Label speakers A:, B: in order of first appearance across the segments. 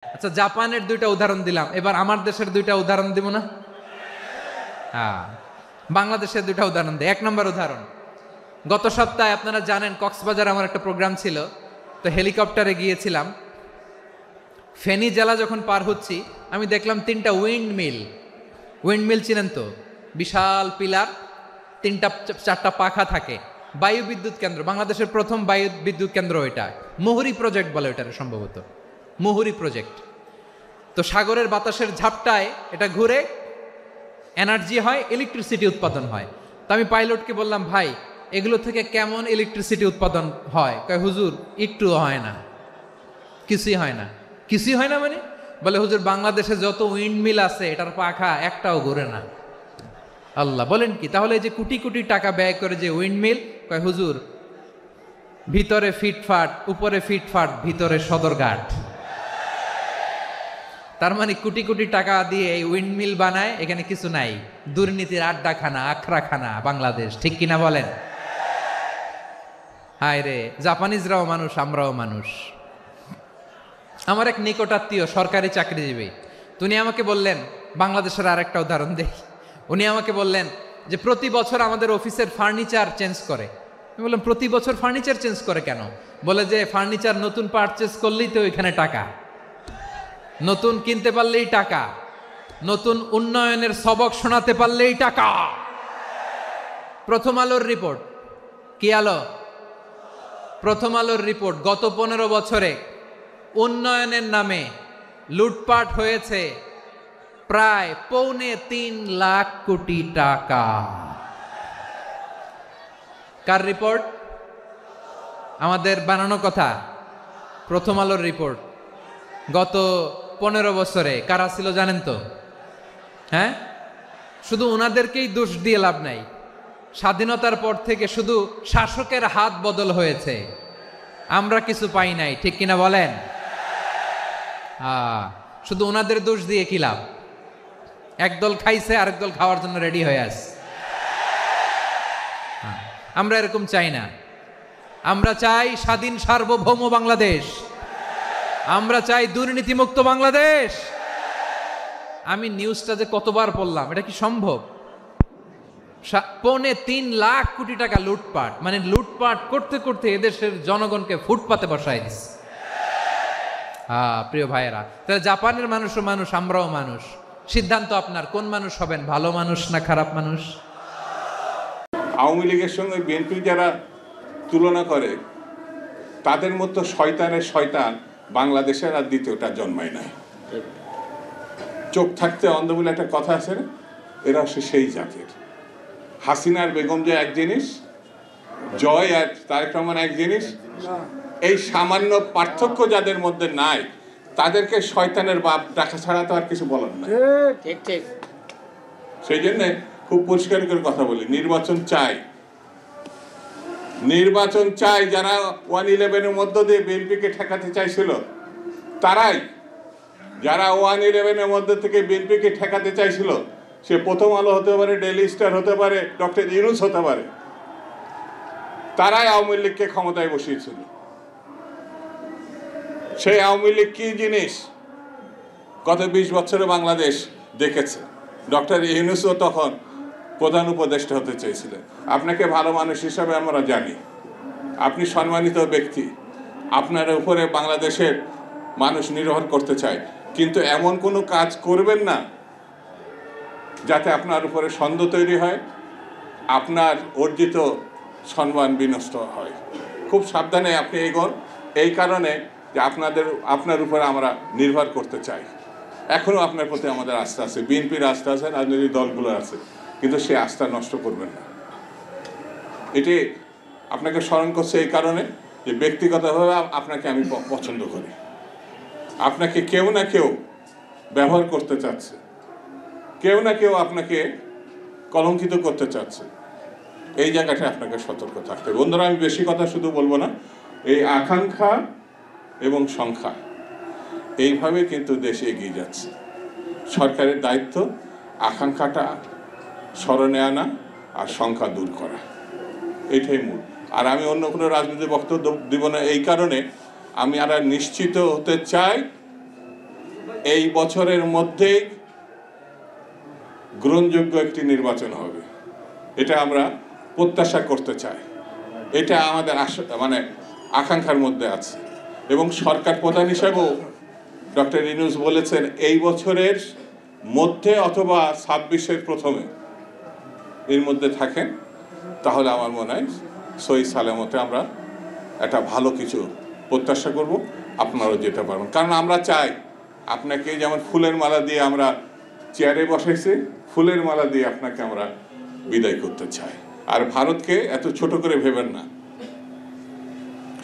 A: আচ্ছা, জাপানের দুইটা উদাহরণ দিলাম, এবার আমার দেশের দুইটা উদাহরণ দিব না? হ্যাঁ, বাংলাদেশের দুইটা উদাহরণ দিই। 1 নম্বর উদাহরণ, গত সপ্তাহে আপনারা জানেন কক্সবাজার আমার একটা প্রোগ্রাম ছিল, তো হেলিকপ্টারে গিয়েছিলাম। ফেনী জেলা যখন পার হচ্ছি আমি দেখলাম 3টা উইন্ডমিল চিনেন তো? বিশাল পিলার, 3টা 4টা পাখা থাকে। বায়ু বিদ্যুৎ কেন্দ্র, বাংলাদেশের প্রথম বায়ু বিদ্যুৎ কেন্দ্র এটা। মুহুরী প্রজেক্ট বলে ওটার, সম্ভবত মুহুরী প্রজেক্ট। তো সাগরের বাতাসের ঝাপটায় এটা ঘুরে এনার্জি হয়, ইলেকট্রিসিটি উৎপাদন হয়। তো আমি পাইলটকে বললাম, ভাই এগুলো থেকে কেমন ইলেকট্রিসিটি উৎপাদন হয়? কয় হুজুর একটুও হয় না, কিছুই হয় না। কিছুই হয় না মানে? বলে হুজুর বাংলাদেশে যত উইন্ডমিল আছে এটার পাখা একটাও ঘুরে না। আল্লাহ, বলেন কি? তাহলে এই যে কোটি কোটি টাকা ব্যয় করে যে উইন্ডমিল, কয় হুজুর ভিতরে ফিটফাট, উপরে ফিটফাট, ভিতরে সদরঘাট। তার মানে কোটি কোটি টাকা দিয়ে এই উইন্ডমিল বানায়, এখানে কিছু নাই। দুর্নীতির আড্ডাখানা, আখড়াখানা বাংলাদেশ, ঠিক কিনা বলেন? হায় রে, জাপানিজরাও মানুষ, আমরাও মানুষ। আমার এক নিকটাত্মীয় সরকারি চাকরিজীবী, উনি আমাকে বললেন, বাংলাদেশের আরেকটা উদাহরণ দেই। উনি আমাকে বললেন যে প্রতি বছর আমাদের অফিসের ফার্নিচার চেঞ্জ করে। আমি বললাম, প্রতি বছর ফার্নিচার চেঞ্জ করে কেন? বলে যে ফার্নিচার নতুন পারচেজ করলেই তো ওইখানে টাকা, নতুন কিনতে পারলেই টাকা, নতুন উন্নয়নের সবক শোনাতে পারলেই টাকা। প্রথম আলোর রিপোর্ট, কি আলো? প্রথম আলোর রিপোর্ট, গত 15 বছরে উন্নয়নের নামে লুটপাট হয়েছে প্রায় 3.25 লাখ কোটি টাকা। কার রিপোর্ট? আমাদের বানানো কথা? প্রথম আলোর রিপোর্ট। গত 15 বছরে কারা ছিল জানেন তো? হ্যাঁ, শুধু ওনাদেরকেই দোষ দিয়ে লাভ নাই। স্বাধীনতার পর থেকে শুধু শাসকের হাত বদল হয়েছে, আমরা কিছু পাই নাই, ঠিক কিনা বলেন? শুধু ওনাদের দোষ দিয়ে কি লাভ? একদল খাইছে, আরেক দল খাওয়ার জন্য রেডি হয়ে আছে। আমরা এরকম চাই না। আমরা চাই স্বাধীন সার্বভৌম বাংলাদেশ। আমরা চাই দুর্নীতিমুক্ত বাংলাদেশ। আমি নিউজটা যে কতবার পড়লাম, এটা কি সম্ভব? 3.25 লাখ কোটি টাকা লুটপাট, মানে লুটপাট করতে করতে এদেশের জনগণকে ফুটপাতে বসায় দিচ্ছে। প্রিয় ভাইয়েরা, তাহলে জাপানের মানুষও মানুষ, আমরাও মানুষ। সিদ্ধান্ত আপনার, কোন মানুষ হবেন, ভালো মানুষ না খারাপ মানুষ?
B: আওয়ামী লীগের সঙ্গে বিএনপি যারা তুলনা করে, তাদের মতো শয়তানের শয়তান বাংলাদেশের আর দ্বিতীয়টা জন্মায় নাই। চোখ থাকতে অন্ধ বলে একটা কথা আছে না, এরা সেই জাতির। হাসিনার বেগম যে এক জিনিস, জয় আর তারেক রহমান এক জিনিস। এই সামান্য পার্থক্য যাদের মধ্যে নাই, তাদেরকে শয়তানের বাপ ডাকা ছাড়া তো আর কিছু বলার নাই। সেই জন্যে খুব পরিষ্কার করে কথা বলি, নির্বাচন চাই, নির্বাচন চাই। যারা 111-এর মধ্য দিয়ে বিএনপিকে ঠেকাতে চাইছিল তারাই, যারা 111-এর মধ্যে থেকে বিএনপিকে ঠেকাতে চাইছিল, সে প্রথম আলো হতে পারে, ডেইলি স্টার হতে পারে, ডক্টর ইউনূস হতে পারে, তারাই আওয়ামী লীগকে ক্ষমতায় বসিয়েছিল। সেই আওয়ামী লীগ কি জিনিস গত 20 বছরে বাংলাদেশ দেখেছে। ডক্টর ইউনূসও তখন প্রধান উপদেষ্টা হতে চেয়েছিলেন। আপনাকে ভালো মানুষ হিসাবে আমরা জানি, আপনি সম্মানিত ব্যক্তি, আপনার উপরে বাংলাদেশের মানুষ নির্ভর করতে চায়, কিন্তু এমন কোনো কাজ করবেন না যাতে আপনার উপরে সন্দেহ তৈরি হয়, আপনার অর্জিত সম্মান বিনষ্ট হয়। খুব সাবধানে আপনি এগোন। এই কারণে যে আপনার উপরে আমরা নির্ভর করতে চাই। এখনও আপনার প্রতি আমাদের আস্থা আছে, বিএনপির আস্থা আছে, রাজনৈতিক দলগুলোর আছে, কিন্তু সে আস্থা নষ্ট করবেন না। এটি আপনাকে স্মরণ করছে এই কারণে যে ব্যক্তিগতভাবে আপনাকে আমি পছন্দ করি। আপনাকে কেউ না কেউ ব্যবহার করতে চাচ্ছে, কেউ না কেউ আপনাকে কলঙ্কিত করতে চাচ্ছে। এই জায়গাটা আপনাকে সতর্ক থাকতে হবে। বন্ধুরা, আমি বেশি কথা শুধু বলবো না, এই আকাঙ্ক্ষা এবং সংখ্যা, এইভাবে কিন্তু দেশ এগিয়ে যাচ্ছে। সরকারের দায়িত্ব আকাঙ্ক্ষাটা স্মরণে আনা আর সংখ্যা দূর করা, এটাই মূল। আর আমি অন্য কোনো রাজনৈতিক বক্তব্য দিব না। এই কারণে আমি আর নিশ্চিত হতে চাই এই বছরের মধ্যেই গ্রহণযোগ্য একটি নির্বাচন হবে, এটা আমরা প্রত্যাশা করতে চাই। এটা আমাদের আকাঙ্ক্ষার মধ্যে আছে। এবং সরকার প্রধান হিসেবেও ডক্টর ইউনূস বলেছেন এই বছরের মধ্যে অথবা 26-এর প্রথমে এর মধ্যে থাকেন, তাহলে আমার মনে হয় সহি সালামতে আমরা একটা ভালো কিছু প্রত্যাশা করব, আপনারাও যেতে পারবেন। কারণ আমরা চাই আপনাকে যেমন ফুলের মালা দিয়ে আমরা চেয়ারে বসাইছি, ফুলের মালা দিয়ে আপনাকে আমরা বিদায় করতে চাই। আর ভারতকে এত ছোট করে ভেবেন না।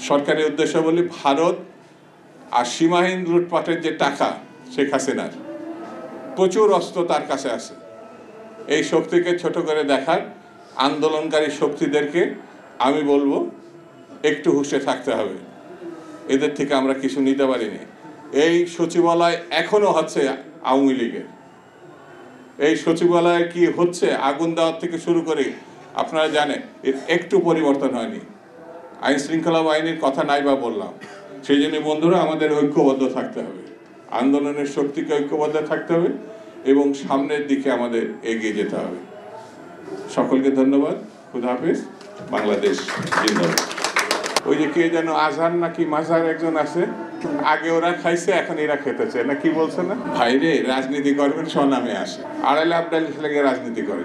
B: সরকারের উদ্দেশ্য বলি, ভারত আর সীমাহীন লুটপাটের যে টাকা শেখ হাসিনার, প্রচুর অস্ত্র তার কাছে আছে। এই শক্তিকে ছোট করে দেখার আন্দোলনকারী শক্তিদেরকে আমি বলবো একটু হুঁশে থাকতে হবে। এদের থেকে আমরা কিছু নিতে পারিনি। এই সচিবালয় এখনো হচ্ছে আওয়ামী লীগের। এই সচিবালয়ে কি হচ্ছে, আগুন দেওয়ার থেকে শুরু করে আপনারা জানেন একটু পরিবর্তন হয়নি। আইন শৃঙ্খলা বাহিনীর কথা নাই বা বললাম। সেই জন্য বন্ধুরা, আমাদের ঐক্যবদ্ধ থাকতে হবে, আন্দোলনের শক্তিকে ঐক্যবদ্ধ থাকতে হবে এবং সামনের দিকে আমাদের এগিয়ে যেতে হবে। সকলকে ধন্যবাদ। খুদা হাফেজ। বাংলাদেশ জিন্দাবাদ। ওই যে কে যেন আজহার নাকি মাজার একজন আছে, আগে ওরা খাইছে এখন এরা খেতেছে না, কি বলছে না? ভাইরে, রাজনীতি করবেন স্বনামে আসে, আড়াইলে আবডালি লেগে রাজনীতি করে।